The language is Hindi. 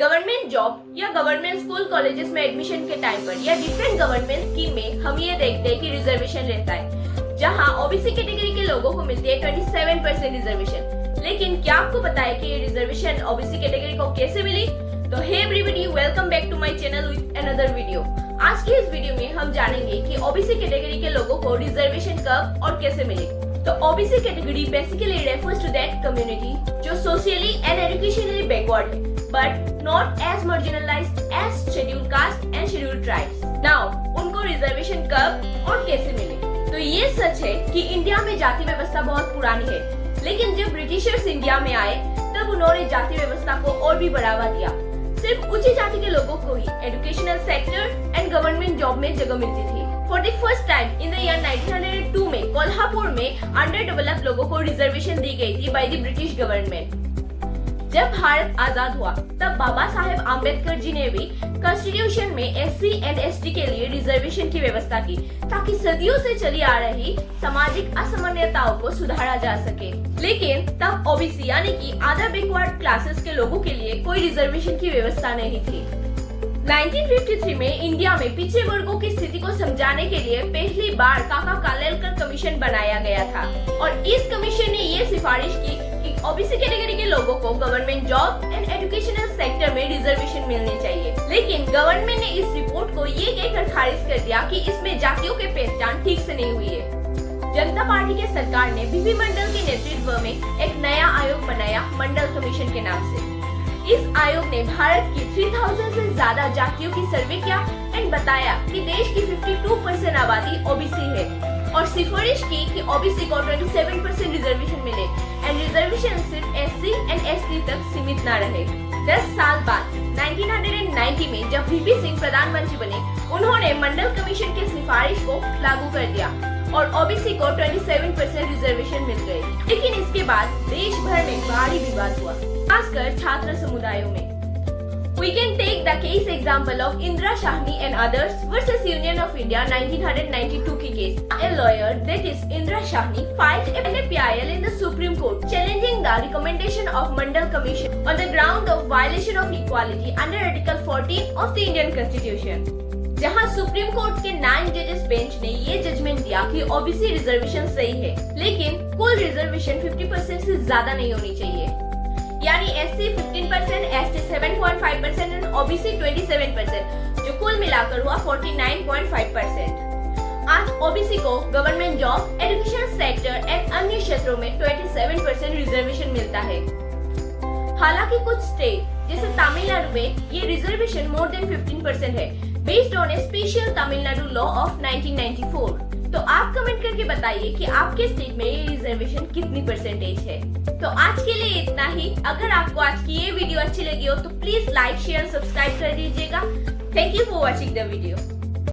गवर्नमेंट जॉब या गवर्नमेंट स्कूल कॉलेजेस में एडमिशन के टाइम पर या डिफरेंट गवर्नमेंट स्कीम में हम ये देखते हैं कि रिजर्वेशन रहता है, जहां ओबीसी कैटेगरी के लोगों को मिलती है 27% रिजर्वेशन। लेकिन क्या आपको पता है कि ये रिजर्वेशन ओबीसी कैटेगरी को कैसे मिली? तो hey everybody, welcome back to my channel with another video. आज की इस वीडियो में हम जानेंगे कि ओबीसी कैटेगरी के लोगों को रिजर्वेशन कब और कैसे मिली। तो OBC category basically refers to that community जो सोशली एंड एजुकेशनली बैकवर्ड है, but not as marginalised as scheduled caste and scheduled tribes. Now उनको रिजर्वेशन कब और कैसे मिले? तो ये सच है कि इंडिया में जाति व्यवस्था बहुत पुरानी है, लेकिन जब ब्रिटिशर्स इंडिया में आए तब उन्होंने जाति व्यवस्था को और भी बढ़ावा दिया। सिर्फ उच्च जाति के लोगों को ही educational sector and government job में जगह मिलती थी। For the first time in the year 1902 में कोल्हापुर में अंडर डेवलप्ड लोगों को रिजर्वेशन दी गई थी बाय द ब्रिटिश गवर्नमेंट। जब भारत आजाद हुआ तब बाबा साहेब आम्बेडकर जी ने भी कॉन्स्टिट्यूशन में एससी एंड एसटी के लिए रिजर्वेशन की व्यवस्था की, ताकि सदियों से चली आ रही सामाजिक असमानताओं को सुधारा जा सके। लेकिन तब ओबीसी यानी कि अदर बैकवर्ड क्लासेस के लोगों के लिए कोई रिजर्वेशन की व्यवस्था नहीं थी। 1953 में इंडिया में पिछड़े वर्गों की स्थिति को समझाने के लिए पहली बार काका कालेलकर कमीशन बनाया गया था, और इस कमीशन ने ये सिफारिश की कि ओबीसी कैटेगरी के लोगों को government job and educational sector में रिजर्वेशन मिलने चाहिए। लेकिन गवर्नमेंट ने इस रिपोर्ट को ये कहकर खारिज कर दिया कि इसमें जातियों की पहचान ठीक से नहीं हुई है। जनता पार्टी के सरकार ने बीबी मंडल के नेतृत्व में एक नया आयोग बनाया, मंडल कमीशन के नाम से। इस आयोग ने भारत की 3000 से ज्यादा जातियों की सर्वे किया एंड बताया कि देश की 52% आबादी ओबीसी है, और सिफारिश की कि ओबीसी को 27% रिजर्वेशन मिले एंड रिजर्वेशन सिर्फ एससी एंड एसटी तक सीमित न रहे। 10 साल बाद 1990 में जब वीपी सिंह प्रधानमंत्री बने, उन्होंने मंडल कमीशन के सिफारिश को लागू कर दिया और ओबीसी को 27% रिजर्वेशन मिल गए। लेकिन इसके बाद देश भर में भारी विवाद हुआ, खासकर छात्र समुदायों में। We can take the case example of Indira Shahni and others versus Union of India 1992 की case. A lawyer, that is Indira Shahni, filed an appeal in the Supreme Court challenging the recommendation of Mandal Commission on the ground of violation of equality under Article 14 of the Indian Constitution. जहां सुप्रीम कोर्ट के 9 जजेस बेंच ने ये जजमेंट दिया कि ओबीसी रिजर्वेशन सही है, लेकिन कुल रिजर्वेशन 50% से ज्यादा नहीं होनी चाहिए। यानी एससी 15%, एसटी 7.5% और ओबीसी 27%, जो कुल मिलाकर हुआ 49.5%। आज ओबीसी को government job, education sector and अन्य क्षेत्रों में 27% रिजर्वेशन मिलता है। हालांकि कुछ स्टेट जैसे तमिलनाडु में ये रिजर्वेशन मोर देन 15% है, based on A special Tamil Nadu law of 1994। तो आप कमेंट करके बताइए कि आपके स्टेट में ये रिजर्वेशन कितनी परसेंटेज है। तो आज के लिए इतना ही। अगर आपको आज की ये वीडियो अच्छी लगी हो तो प्लीज लाइक, शेयर, सब्सक्राइब कर दीजिएगा। Thank you for watching the video.